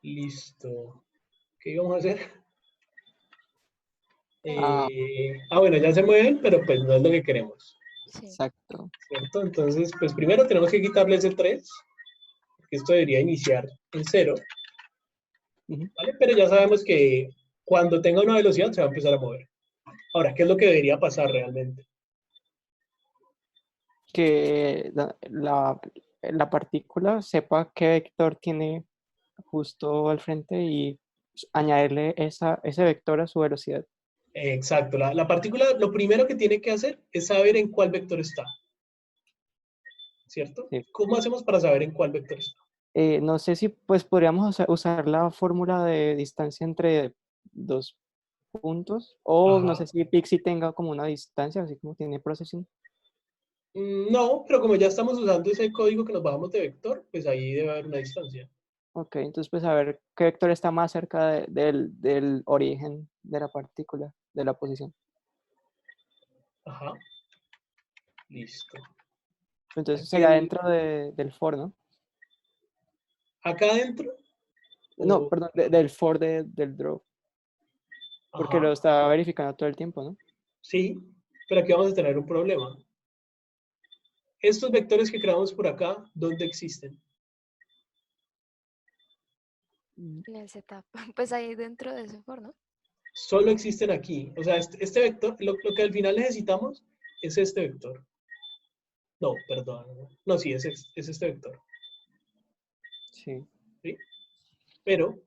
Listo. ¿Qué íbamos a hacer? Ah, Bueno, ya se mueven, pero pues no es lo que queremos, Sí. exacto. ¿cierto? Entonces, pues primero tenemos que quitarle ese 3, porque esto debería iniciar en 0, Ujú. ¿vale? Pero ya sabemos que cuando tenga una velocidad se va a empezar a mover. Ahora, ¿qué es lo que debería pasar realmente? Que la partícula sepa qué vector tiene justo al frente y añadirle ese vector a su velocidad. Exacto, la partícula lo primero que tiene que hacer es saber en cuál vector está, ¿cierto? Sí. ¿Cómo hacemos para saber en cuál vector está? No sé si pues podríamos usar la fórmula de distancia entre dos puntos o no sé Ajá. si Pixie tenga como una distancia, así como tiene processing. No, pero como ya estamos usando ese código que nos bajamos de vector, pues ahí debe haber una distancia. Ok, entonces pues a ver qué vector está más cerca del origen de la partícula, de la posición. Ajá. Listo. Entonces Aquí sería dentro del for, ¿no? acá adentro. No, o- perdón, del for del draw, porque Ajá. lo está verificando todo el tiempo, ¿no? Sí, pero aquí vamos a tener un problema. Estos vectores que creamos por acá, ¿dónde existen? En el setup. Pues ahí dentro de ese for, ¿no? Solo existen aquí. O sea, este vector, lo que al final necesitamos es este vector. No, perdón. No, sí, es este vector. Sí. ¿Sí? Pero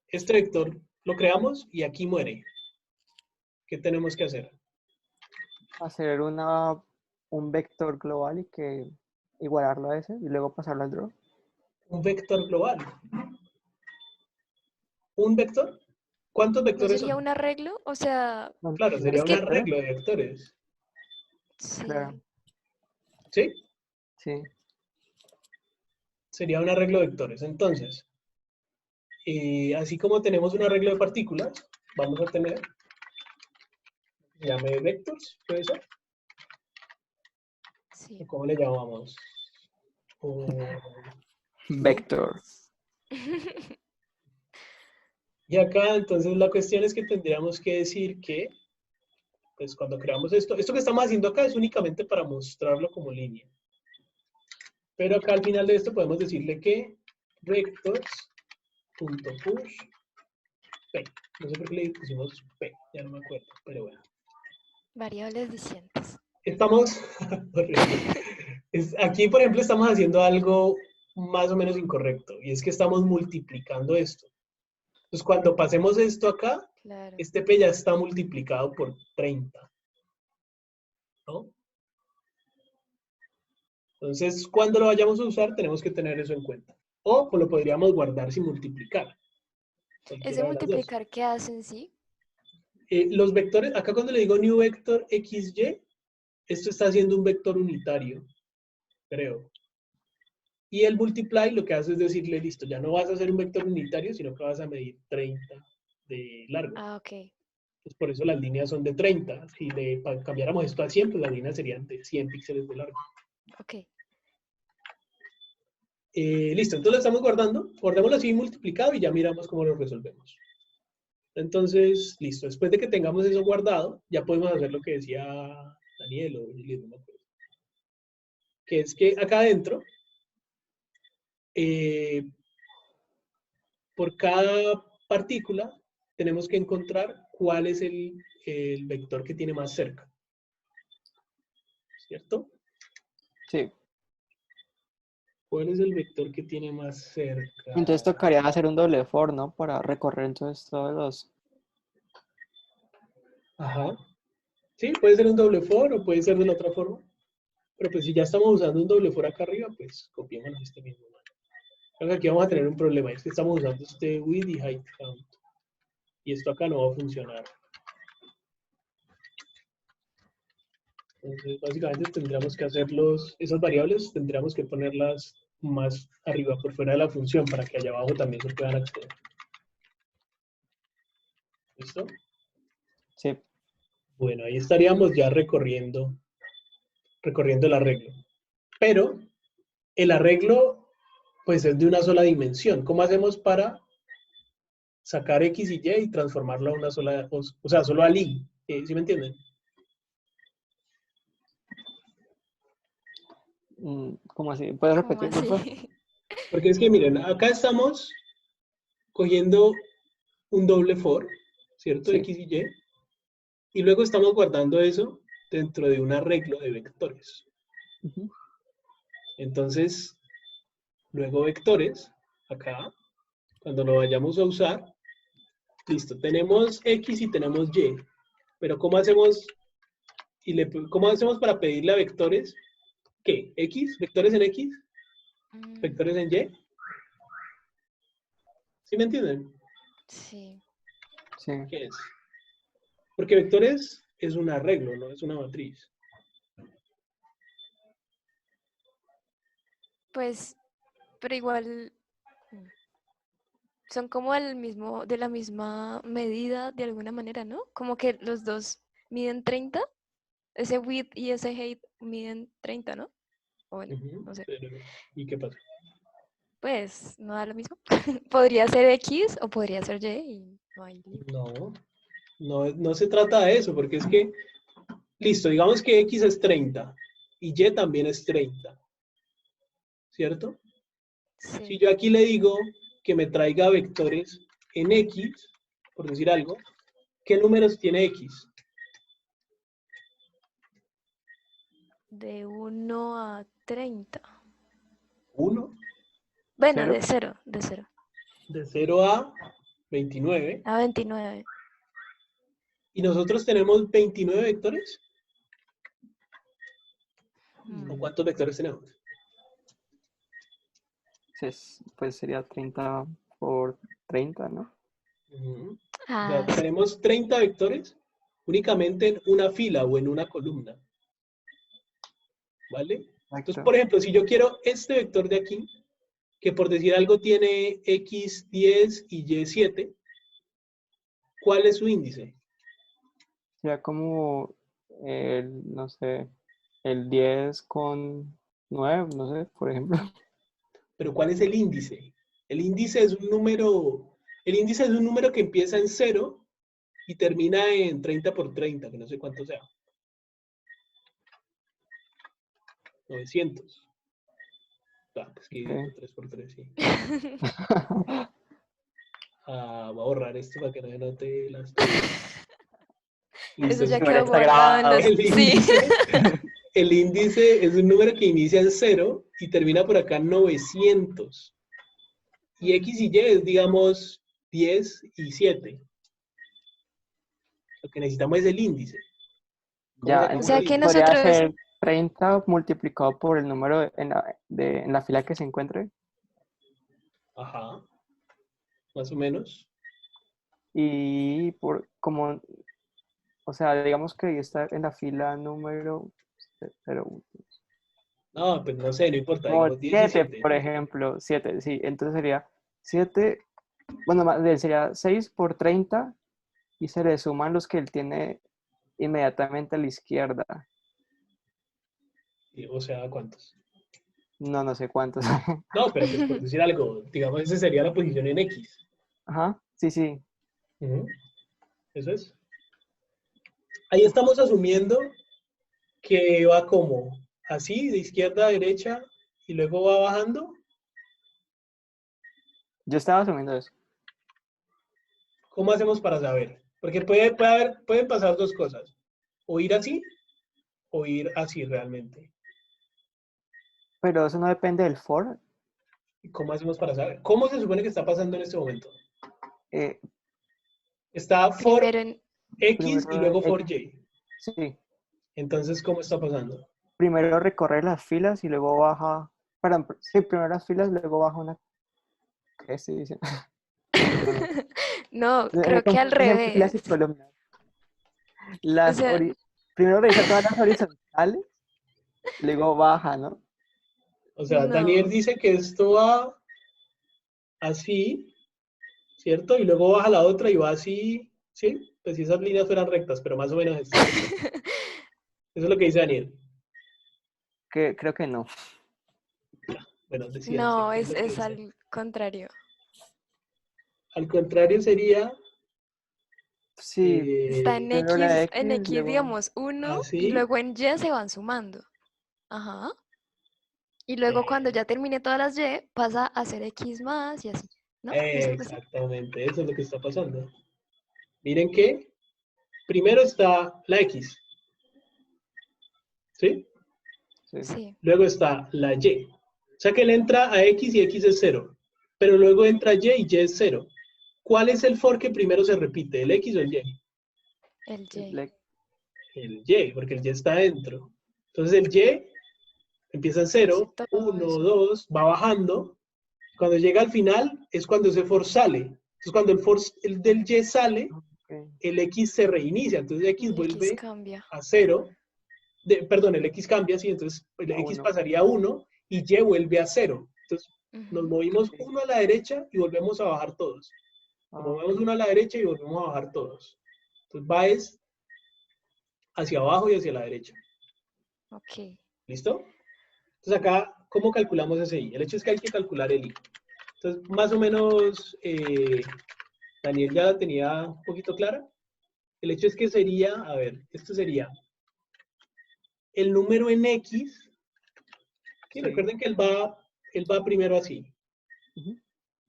este vector lo creamos y aquí muere. ¿Qué tenemos que hacer? Hacer un vector global y que igualarlo a ese y luego pasarlo al draw. Un vector global. ¿Un vector? ¿Cuántos ¿No vectores sería son? un arreglo? O sea, Claro, sería es un que arreglo de vectores. Claro, sí. ¿Sí? sí. Sería un arreglo de vectores. Entonces, así como tenemos un arreglo de partículas, vamos a tener, se llame vectors, ¿puede ser? Sí. ¿O cómo le llamamos? Vector. Y acá, entonces, la cuestión es que tendríamos que decir que, pues cuando creamos esto que estamos haciendo acá es únicamente para mostrarlo como línea. Pero acá al final de esto podemos decirle que vectors.push p. No sé por qué le pusimos p, ya no me acuerdo, pero bueno. Variables discientes. Estamos, horrible. Aquí, por ejemplo, estamos haciendo algo más o menos incorrecto, y es que estamos multiplicando esto. Entonces, cuando pasemos esto acá, Claro. este p ya está multiplicado por 30, ¿no? Entonces, cuando lo vayamos a usar, tenemos que tener eso en cuenta. O pues, lo podríamos guardar sin multiplicar, ¿Ese cualquiera de las dos. multiplicar qué hace en sí? Los vectores, acá cuando le digo new vector xy, esto está haciendo un vector unitario, creo. Y el multiply lo que hace es decirle, listo, ya no vas a hacer un vector unitario, sino que vas a medir 30 de largo. Ah, ok. Pues por eso las líneas son de 30. Si le cambiáramos esto a 100, pues las líneas serían de 100 píxeles de largo. Ok. Listo, entonces lo estamos guardando. Guardémoslo así multiplicado y ya miramos cómo lo resolvemos. Entonces, listo. Después de que tengamos eso guardado, ya podemos hacer lo que decía Daniel o Juliet, no me acuerdo. Que es que acá adentro, eh, por cada partícula, tenemos que encontrar cuál es el vector que tiene más cerca. ¿Cierto? Sí. ¿Cuál es el vector que tiene más cerca? Entonces tocaría hacer un doble for, ¿no? Para recorrer entonces todos los... Ajá. Sí, puede ser un doble for o puede ser de la otra forma. Pero pues si ya estamos usando un doble for acá arriba, pues copiémonos este mismo. Creo que aquí vamos a tener un problema, es que estamos usando este width y height count. Y esto acá no va a funcionar. Entonces, básicamente tendríamos que hacer esas variables, tendríamos que ponerlas más arriba, por fuera de la función, para que allá abajo también se puedan acceder. ¿Listo? Sí. Bueno, ahí estaríamos ya recorriendo el arreglo. Pero el arreglo, pues es de una sola dimensión. ¿Cómo hacemos para sacar X y Y y transformarlo a una sola, o sea, solo al Y. ¿Sí me entienden? ¿Cómo así? ¿Puedes ¿Cómo repetir, por favor? así? Porque es que miren, acá estamos cogiendo un doble for, ¿cierto? Sí. X y Y. Y luego estamos guardando eso dentro de un arreglo de vectores. Ujú. Entonces, luego vectores, acá, cuando lo vayamos a usar, listo, tenemos X y tenemos Y. Pero ¿cómo hacemos, cómo hacemos para pedirle a vectores? ¿Qué? ¿X? ¿Vectores en X? Mm, ¿Vectores en Y? ¿Sí me entienden? sí, Sí. ¿Qué es? Porque vectores es un arreglo, no es una matriz. pues, pero igual son como de la misma medida de alguna manera, ¿no? Como que los dos miden 30, ese width y ese height miden 30, ¿no? O bueno, no sé. ¿Y qué pasa? Pues no da lo mismo. Podría ser X o podría ser Y y no hay límite. No se trata de eso, porque es que, listo, digamos que X es 30 y Y también es 30, ¿cierto? Si Sí, yo aquí le digo que me traiga vectores en X, por decir algo, ¿qué números tiene X? de 1 a 30. 1, Bueno, ¿Cero? de cero de 0 a 29. a 29. ¿Y nosotros tenemos 29 vectores? ¿O Mm. cuántos vectores tenemos? Pues sería 30 por 30, ¿no? Ujú. O sea, Ah, sí. tenemos 30 vectores únicamente en una fila o en una columna, ¿vale? Entonces, Exacto. por ejemplo, si yo quiero este vector de aquí, que por decir algo tiene X10 y Y7, ¿cuál es su índice? Sería como no sé, el 10 con 9, no sé, por ejemplo. Pero ¿cuál es el índice? El índice es un número que empieza en 0 y termina en 30 por 30, que no sé cuánto sea. 900. Ah, pues que Ok. 3 por 3, sí. Ah, voy a borrar esto para que no me note las cosas. Eso Listo. ya Pero ya quedó está guardado en grabado. los... El Sí. índice, el índice es un número que inicia en 0 y termina por acá en 900. Y X y Y es, digamos, 10 y 7. Lo que necesitamos es el índice. ¿Cómo Ya, O sacamos el sea entonces que índice? podría nosotros... ser 30 multiplicado por el número en la fila que se encuentre. Ajá, más o menos. Y por como, o sea, digamos que está en la fila número 0. No, pues no sé, no importa, Como digamos 10 y 7, 7. por ejemplo, 7, sí. Entonces sería 7, bueno, más bien sería 6 por 30 y se le suman los que él tiene inmediatamente a la izquierda. O sea, ¿cuántos? No, no sé cuántos. No, pero pues por decir algo, digamos, esa sería la posición en X. Ajá, sí, sí. Ujú, eso es. Ahí estamos asumiendo que va como así, de izquierda a derecha, y luego va bajando. Yo estaba asumiendo eso. ¿Cómo hacemos para saber? Porque pueden pasar dos cosas. O ir así, o ir así realmente. Pero eso no depende del for. ¿Cómo hacemos para saber? ¿Cómo se supone que está pasando en este momento? Eh, Está for Primero en... X y primero, luego for Y. sí, Entonces, ¿cómo está pasando? primero recorre las filas y luego baja. Perdón, sí, primero las filas, luego baja una. ¿Qué estoy diciendo? Perdón. No, Me creo que al confundo siempre filas revés. y columnas. O Las sea, primero revisa todas las horizontales, luego baja, ¿no? O sea, Daniel no. dice que esto va así, ¿cierto? Y luego baja la otra y va así, ¿sí? Pues si esas líneas fueran rectas, pero más o menos esto. Eso es lo que dice Daniel. Que, creo que no. Bueno, decídanse, No, ¿qué es lo que es dice? al contrario. Al contrario sería... Sí, Está en primero X, la en X, X, luego... digamos, 1 y ¿Así? luego en Y se van sumando. Ajá. Y luego cuando ya termine todas las Y, pasa a ser X más y así. ¿No? ¿No es algo así? Exactamente, eso es lo que está pasando. Miren que primero está la X, ¿sí? Sí. Sí. Luego está la Y. O sea que él entra a X y X es 0. Pero luego entra Y y Y es 0. ¿Cuál es el for que primero se repite? ¿El X o el Y? El Y. Le- El Y, porque el Y está adentro. Entonces el Y empieza en Sí, 0, todo 1, eso. 2, va bajando. Cuando llega al final es cuando ese for sale. Entonces cuando el del Y sale, ok. el X se reinicia. Entonces X El X vuelve cambia. a 0. Perdón, el X cambia, sí, entonces el A X 1. pasaría a 1 y Y vuelve a 0. Entonces nos Ujú. movimos Ok. 1 a la derecha y volvemos a bajar todos. Nos Ah, movemos ok. 1 a la derecha y volvemos a bajar todos. Entonces va es hacia abajo y hacia la derecha. Ok. ¿Listo? Entonces acá, ¿cómo calculamos ese I? El hecho es que hay que calcular el I. Entonces, más o menos, Daniel ya la tenía un poquito clara. El hecho es que sería, a ver, esto sería el número en X. Sí, Sí. recuerden que él va primero así. Ujú.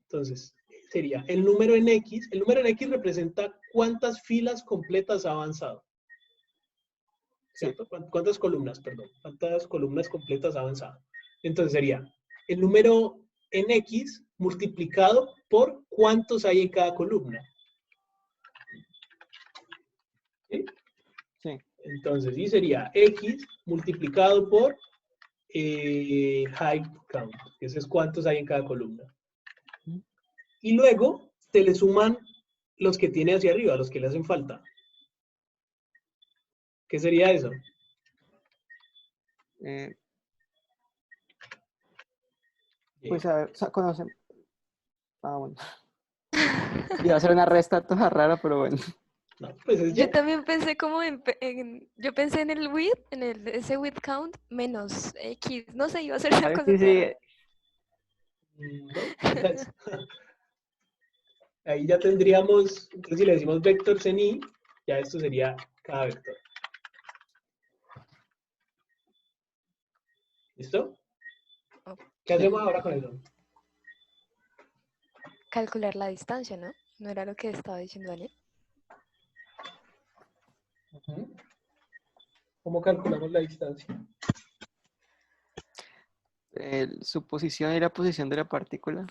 Entonces, sería el número en X. El número en X representa cuántas filas completas ha avanzado. Sí. ¿Cierto? ¿Cuántas columnas, perdón? ¿Cuántas columnas completas ha avanzado? Entonces sería el número en X multiplicado por cuántos hay en cada columna. ¿Sí? Sí. Entonces, sí sería X multiplicado por height count, que eso es cuántos hay en cada columna. Ujú. Y luego se le suman los que tiene hacia arriba, los que le hacen falta. ¿Qué sería eso? Eh, Y, pues a ver, conocen. Ah, bueno. Iba a hacer una resta toda rara, pero bueno. no, pues es Yo Y. también pensé como yo pensé en el width, ese width count menos X. No sé, iba a ser A una ver cosa si toda sí. rara. No, ahí ya tendríamos, entonces si le decimos vectors en I, ya esto sería cada vector. ¿Listo? ¿Qué Sí. hacemos ahora con eso? Calcular la distancia, ¿no? ¿No era lo que estaba diciendo Daniel? Ujú. ¿Cómo calculamos la distancia? Su posición y la posición de la partícula.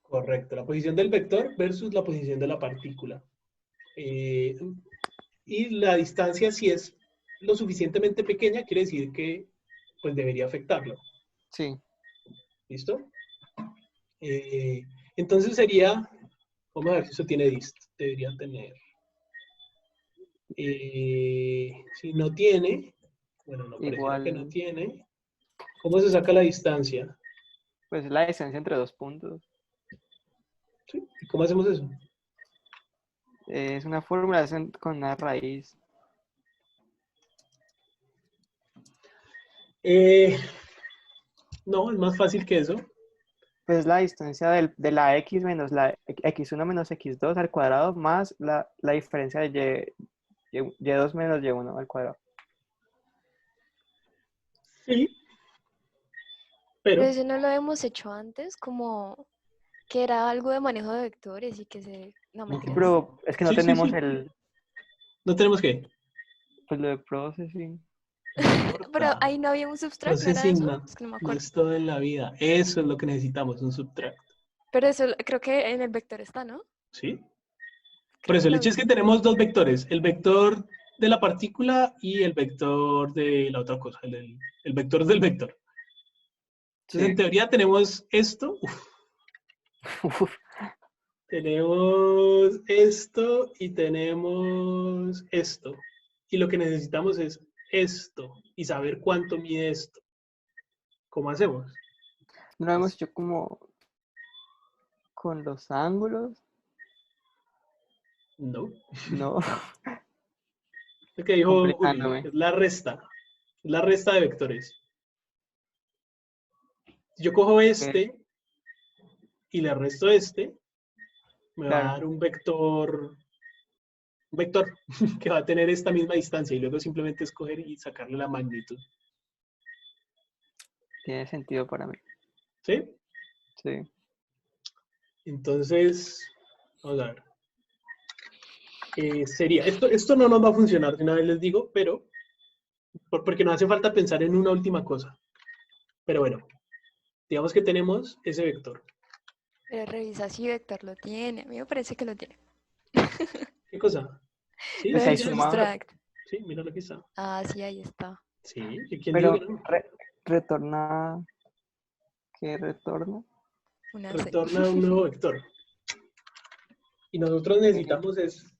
Correcto, la posición del vector versus la posición de la partícula. Y la distancia, si es lo suficientemente pequeña, quiere decir que pues debería afectarlo. Sí. ¿Listo? Eh, entonces sería, vamos a ver si eso tiene dist, debería tener. Si no tiene, bueno, no pareciera que no Igual, tiene. ¿Cómo se saca la distancia? pues la distancia entre dos puntos. ¿Sí? ¿Y cómo hacemos eso? Es una fórmula con una raíz. No, es más fácil que eso. Pues la distancia de la x menos la x1 menos x2 al cuadrado más la diferencia de y2 menos y1 al cuadrado. Sí, Pero pero eso no lo hemos hecho antes, como que era algo de manejo de vectores y que se... No, Sí, mentiras. pero es que no sí, sí, tenemos sí. No tenemos que. pues lo de processing. No Pero importa. ahí no había un subtract, ¿no era Processing eso? no, Es que no me no acuerdo. es todo en la vida. Eso es lo que necesitamos, un subtract. Pero eso creo que en el vector está, ¿no? ¿Sí? Por Creo eso que el lo hecho vi. es que tenemos dos vectores, el vector de la partícula y el vector de la otra cosa, el vector del vector. Entonces, en Sí. teoría tenemos esto, Uf, tenemos esto y tenemos esto. Y lo que necesitamos es esto y saber cuánto mide esto. ¿Cómo hacemos? no lo hemos Pues, hecho como con los ángulos, no. no, Lo que dijo Uli, complicándome. es la resta de vectores. Si yo cojo Ok, este y le resto este, me va a dar un vector que va a tener esta misma distancia y luego simplemente escoger y sacarle la magnitud. Tiene sentido para mí. ¿Sí? Sí. Entonces, vamos a ver. Sería, esto no nos va a funcionar, de una vez les digo, pero porque nos hace falta pensar en una última cosa. Pero bueno, digamos que tenemos ese vector. Pero revisa si Vector lo tiene. A mí me parece que lo tiene. ¿Qué cosa? Sí, Lo Esa del sí, es ya lo suma, está. subtract. Sí, mira aquí está. Ah, sí, ahí está. Sí, ¿y quién dijo que pero no? retorna, ¿qué retorna? Una C. Retorna un nuevo vector. Y nosotros Eh, necesitamos es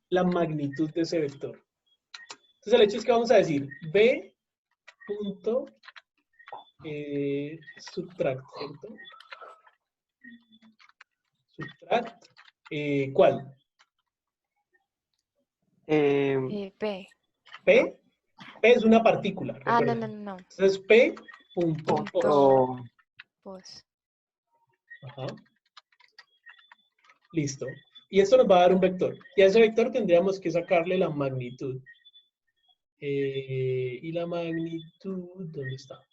la magnitud de ese vector. Entonces el hecho es que vamos a decir b punto subtract, ¿cierto? Subtract, ¿cuál? P. ¿No? P. P es una partícula, Ah, no, no, recuerden. no, no. Entonces P punto pos. Punto pos. Ajá. Listo. Y esto nos va a dar un vector. Y a ese vector tendríamos que sacarle la magnitud. Y la magnitud, ¿dónde está?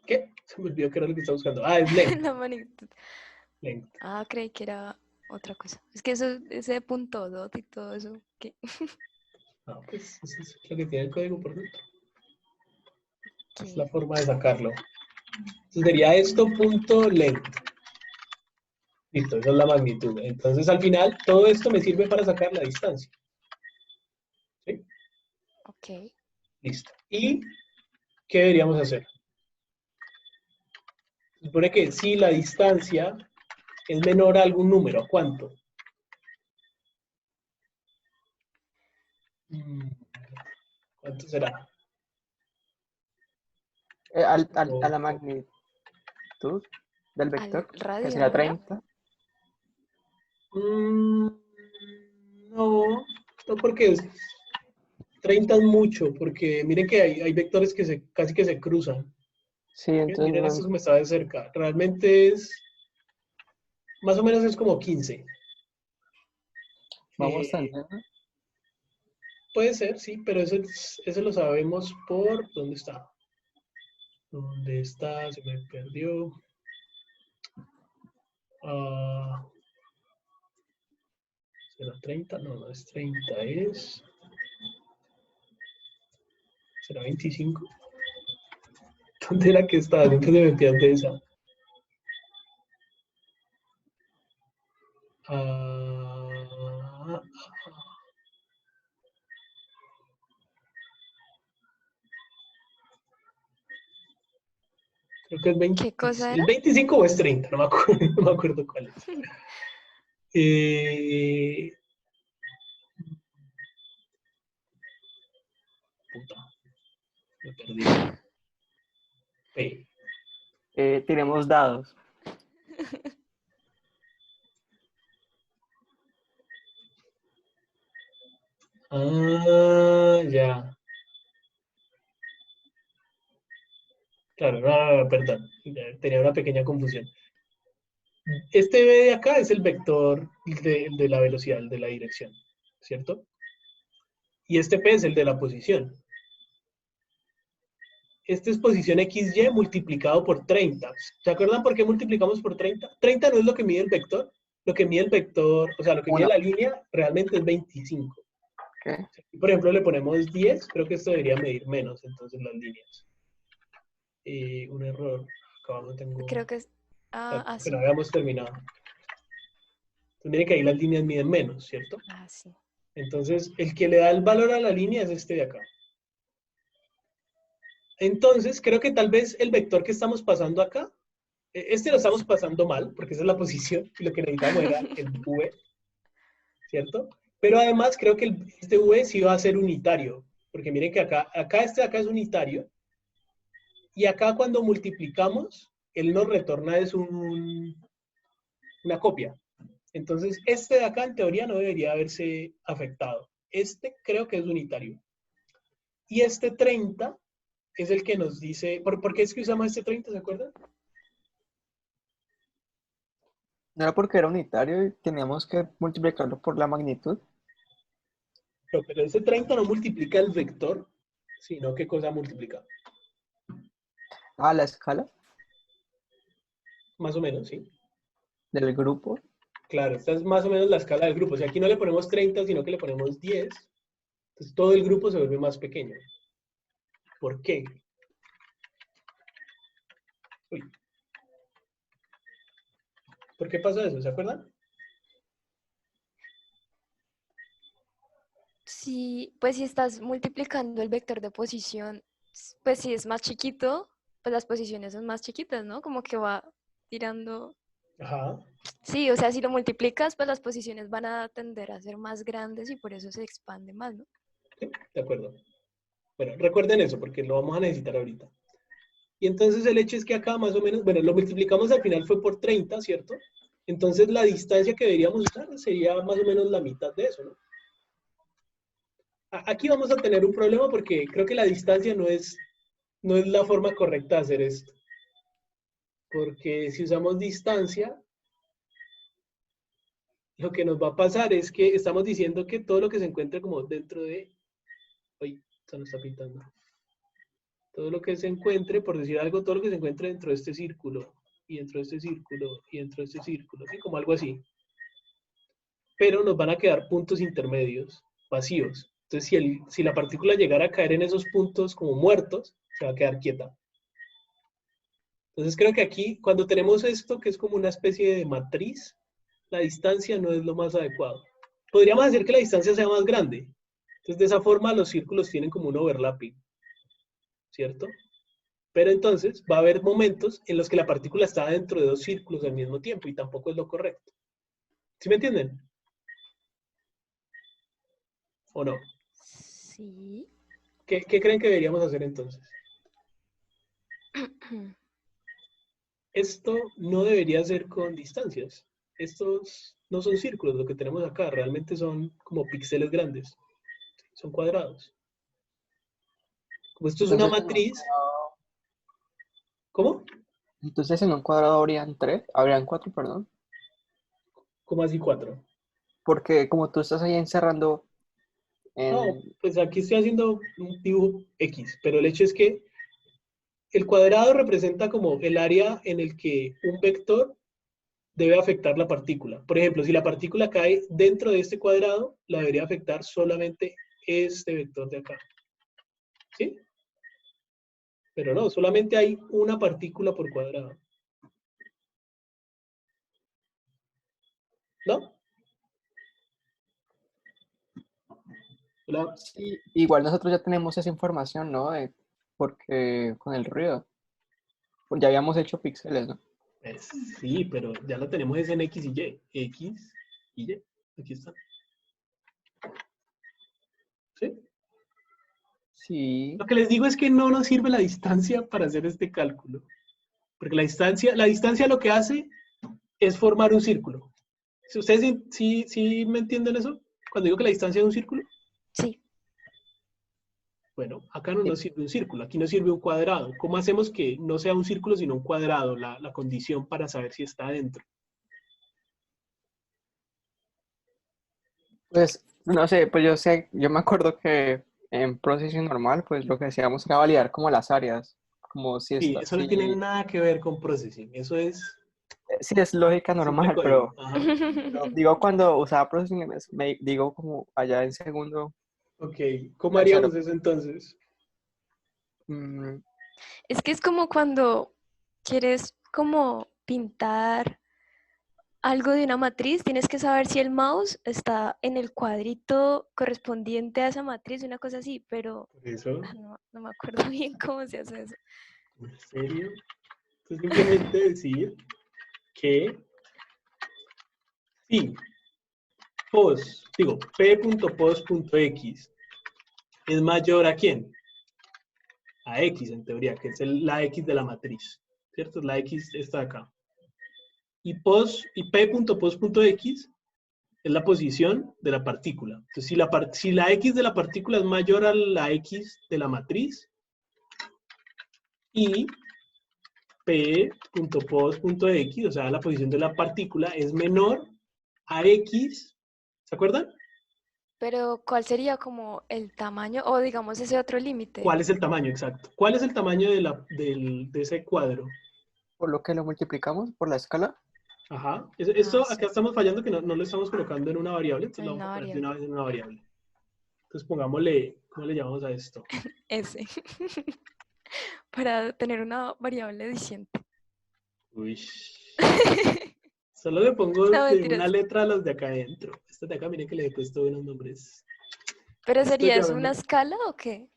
¿Qué? Se me olvidó que era lo que estaba buscando. Ah, es length. La magnitud. Length. Ah, creí que era otra cosa. Es que eso, ese punto dot y todo eso. ¿Qué? Ah, pues eso es lo que tiene el código por dentro. Es la ¿Qué? forma de sacarlo. Entonces sería esto punto length. Listo, esa es la magnitud. Entonces al final todo esto me sirve para sacar la distancia. ¿Sí? Ok. Listo. ¿Y qué deberíamos hacer? Se supone que si la distancia es menor a algún número, ¿a cuánto? ¿Cuánto será? a la magnitud del ¿Al vector, que radio, sería no era? 30. Mm, no, no porque 30 es mucho, porque miren que hay vectores que casi que se cruzan. Sí, ¿Sí? entonces Miren, no, esto me está de cerca. Realmente es, más o menos es como 15. vamos Eh, teniendo. puede ser, sí, pero ese lo sabemos por, ¿dónde está? ¿Dónde está? Se me perdió. Ah, ¿será 30? No, no es 30, es... ¿Será 25? ¿Dónde era que estaba? Siempre se me pierde esa. Ah, creo que es ¿Qué cosa era? 25 o es 30, no me acuerdo, no me acuerdo cuál es. Eh, puta, me perdí. P. Tiremos dados. Ah, ya. Claro, no, no, no, perdón. Tenía una pequeña confusión. Este B de acá es el vector de la velocidad, el de la dirección, ¿cierto? Y este P es el de la posición. Este es posición XY multiplicado por 30. ¿Se acuerdan por qué multiplicamos por 30? 30 no es lo que mide el vector. Lo que mide el vector, o sea, lo que mide 1. la línea realmente es 25. ¿Qué? Si, por ejemplo, le ponemos 10, creo que esto debería medir menos, entonces las líneas. Un error. Acá abajo tengo... Creo que es. Ah, Que no así. habíamos terminado. Entonces, miren que ahí las líneas miden menos, ¿cierto? Ah, sí. Entonces, el que le da el valor a la línea es este de acá. Entonces, creo que tal vez el vector que estamos pasando acá, este lo estamos pasando mal, porque esa es la posición, y lo que necesitamos era el V, ¿cierto? Pero además creo que este V sí va a ser unitario, porque miren que acá este de acá es unitario, y acá cuando multiplicamos, él nos retorna es un una copia. Entonces, este de acá en teoría no debería haberse afectado. Este creo que es unitario. Y este 30 es el que nos dice, ¿por qué es que usamos este 30, se acuerdan? No era porque era unitario y teníamos que multiplicarlo por la magnitud. No, pero ese 30 no multiplica el vector, sino qué cosa multiplica. Ah, la escala Más o menos, sí. del grupo. Claro, esta es más o menos la escala del grupo. O sea, aquí no le ponemos 30, sino que le ponemos 10. Entonces todo el grupo se vuelve más pequeño. ¿Por qué? Uy. ¿Por qué pasa eso? ¿Se acuerdan? Sí, pues si estás multiplicando el vector de posición, pues si es más chiquito, pues las posiciones son más chiquitas, ¿no? Como que va tirando. Ajá, Sí, o sea, si lo multiplicas, pues las posiciones van a tender a ser más grandes y por eso se expande más, ¿no? sí, de acuerdo. Bueno, recuerden eso porque lo vamos a necesitar ahorita. Y entonces el hecho es que acá más o menos, bueno, lo multiplicamos al final fue por 30, ¿cierto? Entonces la distancia que deberíamos usar sería más o menos la mitad de eso, ¿no? Aquí vamos a tener un problema porque creo que la distancia no es la forma correcta de hacer esto. Porque si usamos distancia, lo que nos va a pasar es que estamos diciendo que todo lo que se encuentre como dentro de... Uy, se nos está pintando. Todo lo que se encuentre, por decir algo, todo lo que se encuentre dentro de este círculo, y dentro de este círculo, y dentro de este círculo, ¿sí? Como algo así. Pero nos van a quedar puntos intermedios, vacíos. Entonces, si la partícula llegara a caer en esos puntos como muertos, se va a quedar quieta. Entonces, creo que aquí, cuando tenemos esto, que es como una especie de matriz, la distancia no es lo más adecuado. Podríamos decir que la distancia sea más grande. Entonces, de esa forma, los círculos tienen como un overlapping, ¿cierto? Pero entonces va a haber momentos en los que la partícula está dentro de dos círculos al mismo tiempo y tampoco es lo correcto. ¿Sí me entienden? ¿O no? Sí. ¿Qué creen que deberíamos hacer entonces? Esto no debería ser con distancias. Estos no son círculos, lo que tenemos acá. Realmente son como píxeles grandes. Son cuadrados. Como esto es una Entonces, matriz. ¿Cómo? en un cuadrado habrían cuatro, perdón. ¿Cómo así 4? Porque como tú estás ahí encerrando No, en... pues aquí estoy haciendo un dibujo X, pero el hecho es que el cuadrado representa como el área en el que un vector debe afectar la partícula. Por ejemplo, si la partícula cae dentro de este cuadrado, la debería afectar solamente este vector de acá. ¿Sí? Pero no, solamente hay una partícula por cuadrado. ¿No? Hola. Sí, igual nosotros ya tenemos esa información, ¿no? Porque con el ruido, pues ya habíamos hecho píxeles, ¿no? Pues, sí, pero ya lo tenemos es en X y Y. X y Y. Aquí está. ¿Sí? Sí, Lo que les digo es que no nos sirve la distancia para hacer este cálculo. Porque la distancia lo que hace es formar un círculo. Si ustedes sí me entienden eso, cuando digo que la distancia es un círculo, Sí. bueno, acá no nos sirve un círculo, aquí nos sirve un cuadrado. ¿Cómo hacemos que no sea un círculo sino un cuadrado, la condición para saber si está dentro? pues no sé, pues yo me acuerdo que en proceso normal, pues lo que hacíamos era validar como las áreas, como si Sí, está, eso no tiene nada que ver con processing, eso es sí es lógica simple normal, código. Ajá. pero digo cuando usaba processing, me digo como allá en segundo, Ok, ¿cómo tercero. haríamos eso entonces? mm, Es que es como cuando quieres como pintar algo de una matriz, tienes que saber si el mouse está en el cuadrito correspondiente a esa matriz, una cosa así, pero Por eso, no me acuerdo bien cómo se hace eso. ¿en serio? Es simplemente decir que sí, p.pos.x es mayor a ¿quién? A x en teoría, que es la x de la matriz, ¿cierto? Es la x esta de acá. y p.pos.x es la posición de la partícula. Entonces, si la x de la partícula es mayor a la x de la matriz, y p.pos.x, o sea, la posición de la partícula, es menor a x, ¿se acuerdan? Pero ¿cuál sería como el tamaño o digamos ese otro límite? ¿Cuál es el tamaño exacto? ¿Cuál es el tamaño de ese cuadro? Por lo que lo multiplicamos por la escala. Ajá. Esto sí. acá estamos fallando que no lo estamos colocando en una variable, entonces En lo vamos una a poner de variable. una vez en una variable. Entonces pongámosle, ¿cómo le llamamos a esto? S. Para tener una variable diciente. Uy. Solo le pongo No, de una mentiras. letra a los de acá adentro. Este de acá, miren que le he puesto buenos nombres. ¿Pero Esto sería eso una llamémosle. escala o qué?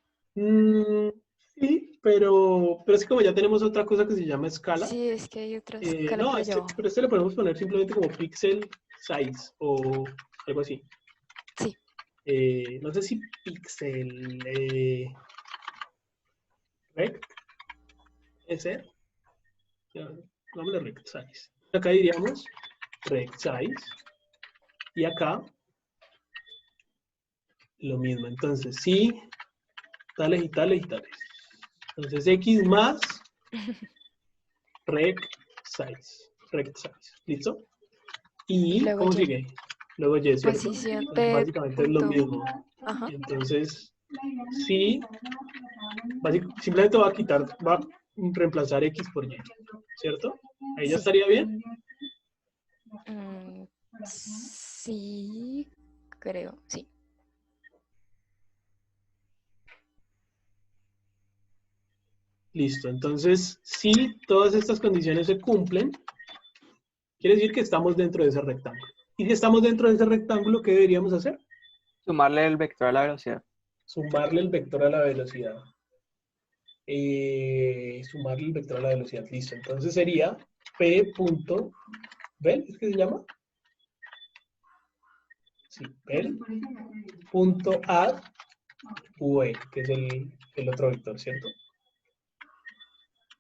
Sí, pero es que como ya tenemos otra cosa que se llama escala, Sí, es que hay otra escala no, por allá abajo. pero este le podemos poner simplemente como pixel size o algo así. Sí. No sé si pixel rect ese, rect size. Acá diríamos rect size y acá lo mismo. Entonces, sí, tales y tales y tales. Entonces, x más rect size. ¿Listo? Y Y, luego ¿cómo Y. sigue? Luego y, ¿cierto? Posición Entonces, P básicamente es lo punto. mismo. Ajá. Entonces, sí, simplemente va a reemplazar x por y, ¿cierto? Ahí ya Sí. estaría bien. Sí, creo, sí. Listo. Entonces, si todas estas condiciones se cumplen, quiere decir que estamos dentro de ese rectángulo. Y si estamos dentro de ese rectángulo, ¿qué deberíamos hacer? Sumarle el vector a la velocidad. Sumarle el vector a la velocidad. Sumarle el vector a la velocidad. Listo. Entonces sería p. ¿Vel? ¿Es que se llama? Sí, vel. Punto add v, que es el otro vector, ¿cierto?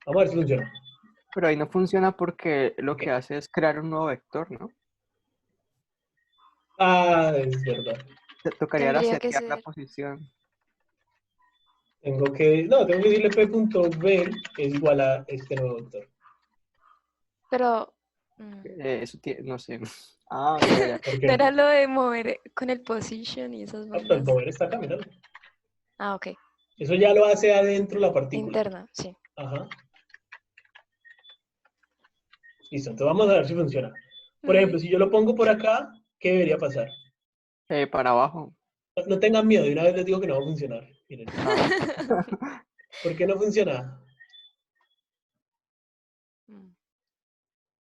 Vamos a ver si funciona. Pero ahí no funciona porque lo Ok. que hace es crear un nuevo vector, ¿no? Ah, es verdad. Te tocaría Tendría que setear la ser. posición. Tengo que decirle p.vel es igual a este nuevo vector. Pero Eso tiene, no sé. Ah, ya, ya. ¿Por no qué? era lo de mover con el position y esas Ah, pues vainas. mover está acá, míralo. Ah, ok. Eso ya lo hace adentro la partícula. Interna, sí. Ajá. Listo, entonces vamos a ver si funciona. Por Mm, ejemplo, si yo lo pongo por acá, ¿qué debería pasar? Para abajo. No tengan miedo, de una vez les digo que no va a funcionar. Miren, Ah, ¿por qué no funciona? mm.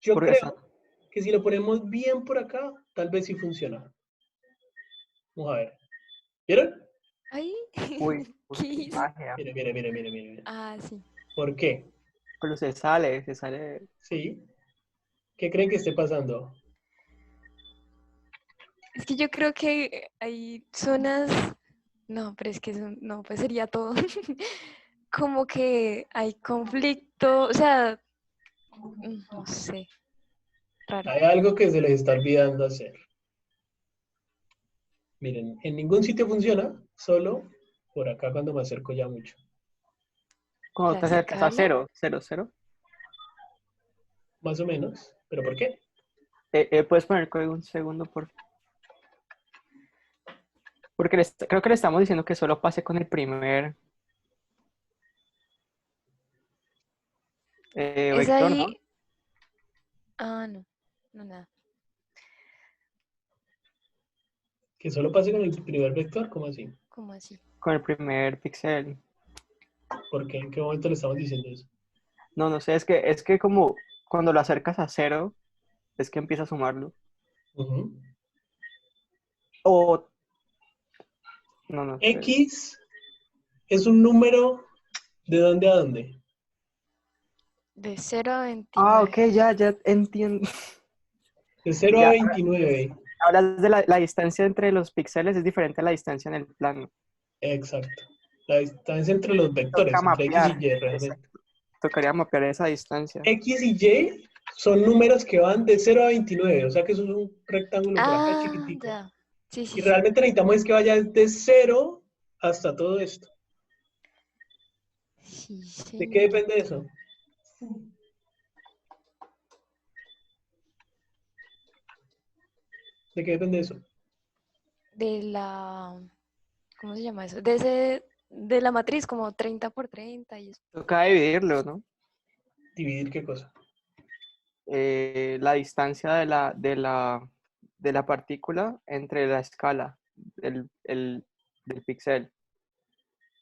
Yo porque está. creo que si lo ponemos bien por acá, tal vez sí funciona. Vamos a ver. ¿Vieron? Ay, Uy, ¿qué qué hice? magia. Mire. Ah, sí. ¿Por qué? Pero se sale. Sí. ¿Qué creen que esté pasando? Es que yo creo que hay zonas. No, pero es que eso, no, pues sería todo. Como que hay conflicto, o sea, no sé, raro. Hay algo que se les está olvidando hacer. Miren, en ningún sitio funciona, solo por acá cuando me acerco ya mucho. Cuando La te acercas a escala, 0, 0, 0, Más o menos. ¿Pero por qué? puedes poner código un segundo, por favor. Porque creo que le estamos diciendo que solo pase con el primer es vector, ¿no? ahí. Ah, no, no, nada. Que solo pase con el primer vector, ¿cómo así? ¿Cómo así? Con el primer píxel. ¿Por qué? ¿En qué momento le estamos diciendo eso? No, no sé, es que como cuando lo acercas a 0, es que empieza a sumarlo. Ujú. O, no sé. X es un número ¿de dónde a dónde? De 0 a Ah, 29. ok, ya entiendo. De 0 a Ya, 29. hablas de la distancia entre los píxeles, es diferente a la distancia en el plano. Exacto. La distancia entre los Toca vectores, entre X y mapear, Y realmente. exacto. Tocaría mapear esa distancia. X y Y Son números que van de 0 a 29, o sea que eso es un rectángulo por acá Ah, chiquitico. ya. Sí, sí, Y sí. realmente necesitamos es que vaya de 0 hasta todo esto. Sí, ¿De qué señorita. depende eso? ¿De qué depende eso? De la, ¿cómo se llama eso? De la matriz, como 30 por 30 y eso. Toca dividirlo, ¿no? ¿Dividir qué cosa? La distancia de la partícula entre la escala del píxel.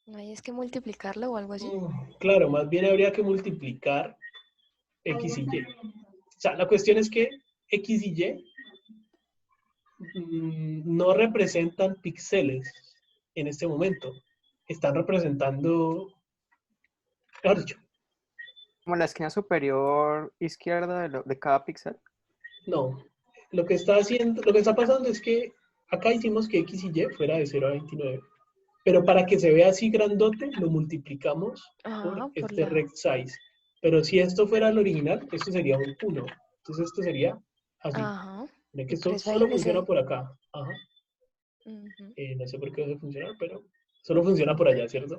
No hay es que multiplicarlo o algo así. Claro, más bien habría que multiplicar X y Y. O sea, la cuestión es que X y Y no representan píxeles en este momento. Están representando, mejor dicho, Como la esquina superior izquierda de cada píxel. no. Lo que está haciendo, lo que está pasando es que acá hicimos que X y Y fuera de 0 a 29. Pero para que se vea así grandote, lo multiplicamos por Ajá, por este la... rect size. Pero si esto fuera el original, esto sería un 1. Entonces esto sería así. Ajá. Miren que Y por esto eso ahí solo en funciona ese... por acá. Ajá. Ujú. No sé por qué debe funcionar, pero solo funciona por allá, ¿cierto?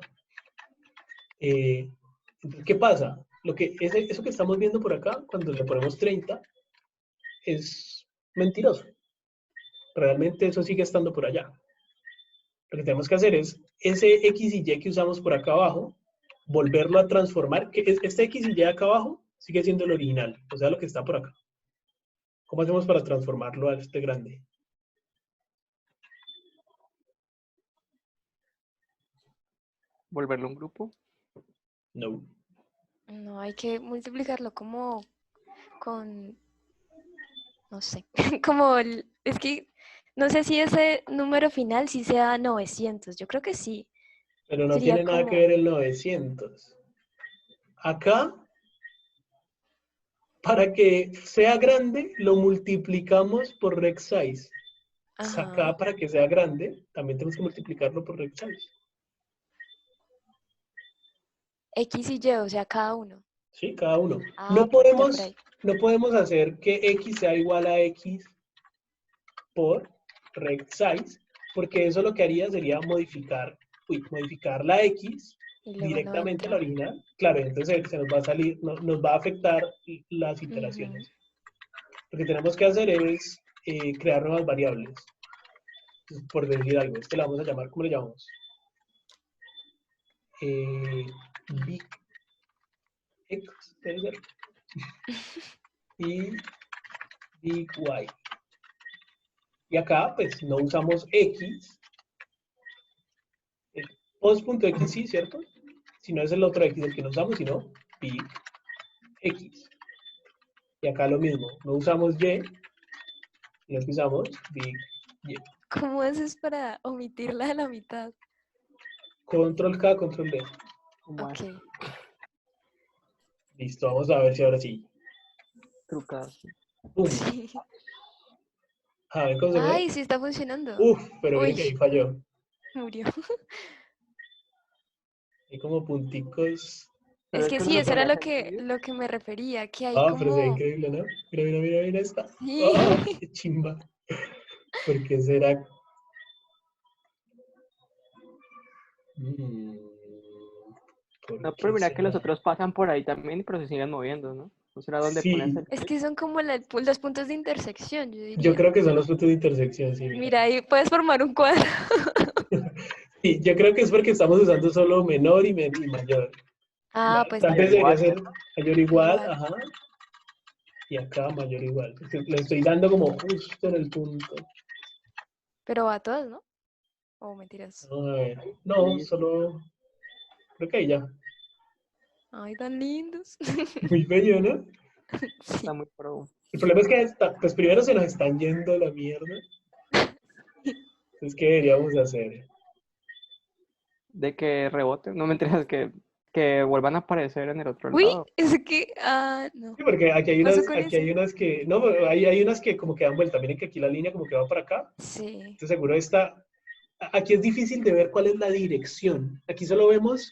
Entonces, ¿qué pasa? Eso que estamos viendo por acá, cuando le ponemos 30, es mentiroso. Realmente eso sigue estando por allá. Lo que tenemos que hacer es ese X y Y que usamos por acá abajo, volverlo a transformar. Este X y Y acá abajo sigue siendo el original, o sea, lo que está por acá. ¿Cómo hacemos para transformarlo a este grande? Volverlo un grupo. No. No, hay que multiplicarlo como con... No sé. Como el... Es que no sé si ese número final sí sea 900. Yo creo que sí. Pero no Sería tiene nada que como... ver el 900. Acá, para que sea grande, lo multiplicamos por rect size. Ajá. Acá, para que sea grande, también tenemos que multiplicarlo por rect size. X y Y, o sea, cada uno. ¿Sí? Cada uno. Ah, ya por ahí. No podemos hacer que X sea igual a X por rect size, porque eso lo que haría sería modificar la X Y luego directamente a la 90. original. Claro, entonces se nos va a salir, nos va a afectar las Ujú. iteraciones. Lo que tenemos que hacer es crear nuevas variables. Entonces, por decir algo, este lo vamos a llamar, ¿cómo le llamamos? Big X, debe ser. Y Big Y. Y acá, pues, no usamos X. Post.x sí, ¿cierto? Si no es el otro X el que no usamos, sino Big X. Y acá lo mismo, no usamos Y, sino que usamos Big Y. ¿Cómo haces para omitirla de la mitad? Control K, Control D. Como Ok. es Listo, vamos a ver si ahora sí. trucado. ¡Pum! Sí. A ver cómo se ve. Ay, sí está funcionando. Uf, pero mire Uy, que ahí falló. murió. Hay como punticos. Pero Es que eso no sí, le eso era ponía sentido. lo que me refería, que hay Ah, pero se ve como... increíble, ¿no? Mira, mira, mira, mira esta. Sí. ¡Ah, qué chimba! ¿Por qué será? Mm, ¿Por No, pero qué mira que los será? otros pasan por ahí también, pero se siguen moviendo, ¿no? ¿No será donde pones Sí, el Es clic? que son como los puntos de intersección, yo yo diría. creo que son los puntos de intersección, sí, mira. Mira, ahí puedes formar un cuadro. Sí, yo creo que es porque estamos usando solo menor y mayor. Ah, pues Tal Mayor vez debería igual. ser mayor igual, igual. ajá, y acá mayor igual. Le estoy dando como justo en el punto. Pero a todas, ¿no? O mentiras. Vamos a ver. No, Sí, solo. Creo que ahí ya. Ay, tan lindos. Muy bello, ¿no? está Sí. muy pro. El problema es que pues primero se nos están yendo la mierda. Entonces, ¿qué deberíamos hacer? De que reboten, no me enteras que vuelvan a aparecer en el otro Uy, lado. es que... Ah, no. Sí, porque ¿Qué pasó con aquí eso? hay unas que, no, pero hay unas que como que dan vuelta. Miren que aquí la línea como que va para acá. Sí. Entonces seguro aquí es difícil de ver cuál es la dirección. Aquí solo vemos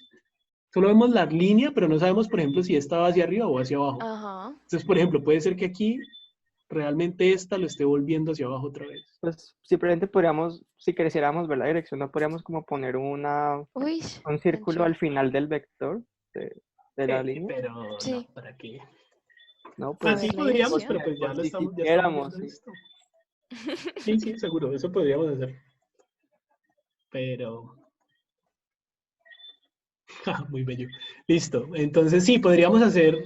Solo vemos la línea, pero no sabemos, por ejemplo, si esta va hacia arriba o hacia abajo. Ajá. Entonces, por ejemplo, puede ser que aquí realmente esta lo esté volviendo hacia abajo otra vez. Pues simplemente podríamos, si quisiéramos ver la dirección, no podríamos como poner Uy, un círculo mancha. al final del vector de la línea. Pero Sí. no, ¿para qué? No, A Pues ver sí la podríamos, dirección. pero pues ya por lo si estamos, ya estamos quisiéramos, viendo sí. esto. Sí, seguro, eso podríamos hacer. Pero... muy bello. Listo. Entonces sí, podríamos hacer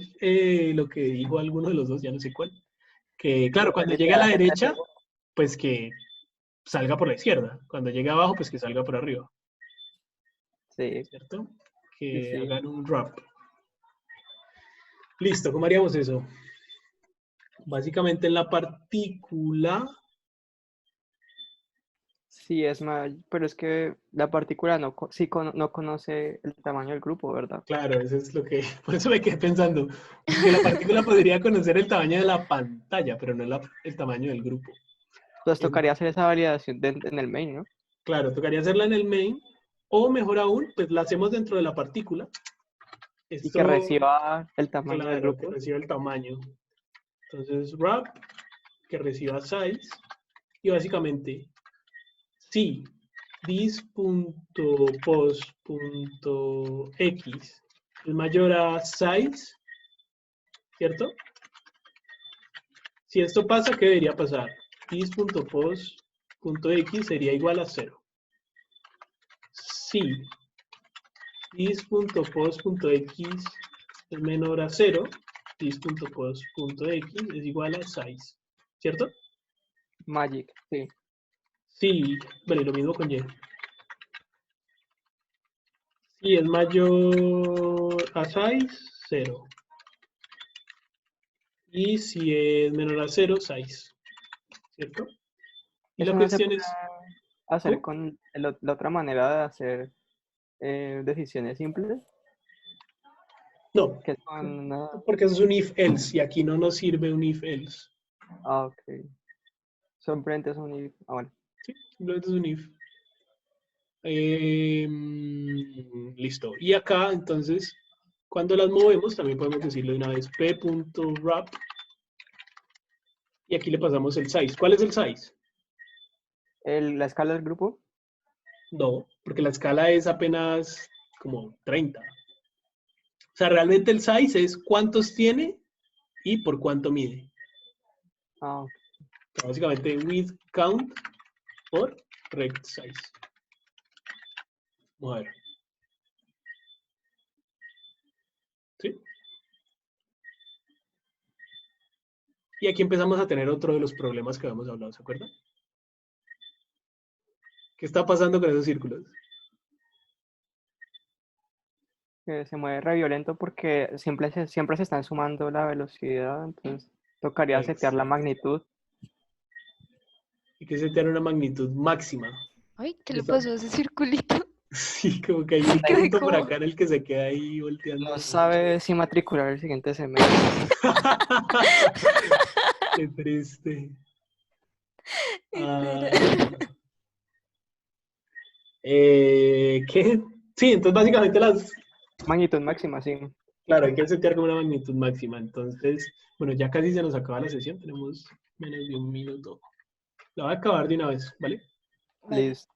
lo que dijo alguno de los dos, ya no sé cuál. Que claro, cuando llegue a la derecha, pues que salga por la izquierda. Cuando llegue abajo, pues que salga por arriba. Sí, ¿Cierto? sí, Que sí. hagan un wrap. Listo, ¿cómo haríamos eso? Básicamente en la partícula... Sí, es más, pero es que la partícula no conoce el tamaño del grupo, ¿verdad? Claro, eso es lo que... Por eso me quedé pensando. Porque la partícula podría conocer el tamaño de la pantalla, pero no el tamaño del grupo. Entonces Es tocaría más, hacer esa validación en el main, ¿no? claro, tocaría hacerla en el main. O mejor aún, pues la hacemos dentro de la partícula. Y que Esto, reciba el tamaño del claro, que grupo. reciba el tamaño. Entonces, wrap, que reciba size. Y básicamente, si this.post.x es mayor a size, ¿cierto? Si esto pasa, ¿qué debería pasar? This.post.x sería igual a 0. Si this.post.x es menor a 0, this.post.x es igual a size, ¿cierto? Magic, sí. Sí, vale, lo mismo con y. Si es mayor a size, 0. Y si es menor a 0, size, ¿cierto? Y la Eso no se cuestión puede es, hacer ¿cómo? con la otra manera de hacer decisiones simples, No, que es con una... porque eso es un if-else y aquí no nos sirve un if-else. Ah, ok. Simplemente es un if. Ah, bueno. Sí, simplemente es un if. Listo. Y acá, entonces, cuando las movemos, también podemos decirle una vez p.wrap y aquí le pasamos el size. ¿Cuál es el size? La escala del grupo, No, porque la escala es apenas como 30. O sea, realmente el size es cuántos tiene y por cuánto mide. ah, ok. O sea, básicamente width count por rect size. Vamos a ver. ¿Sí? Y aquí empezamos a tener otro de los problemas que habíamos hablado, ¿se acuerdan? ¿Qué está pasando con esos círculos? Que se mueve re violento porque siempre se están sumando la velocidad, entonces tocaría setear la Exacto. magnitud. Y que se tiene una magnitud máxima. Ay, ¿qué Y le está- pasó a ese circulito? Sí, como que hay un Quedé punto por como... acá en el que se queda ahí volteando. No sabe si matricular el siguiente semestre. Qué triste. Literal. ¿Qué? Sí, entonces básicamente Magnitud máxima, sí. claro, hay que setear como una magnitud máxima. Entonces, bueno, ya casi se nos acaba la sesión, tenemos menos de un minuto. La voy a acabar de una vez, ¿vale? Vale. Listo.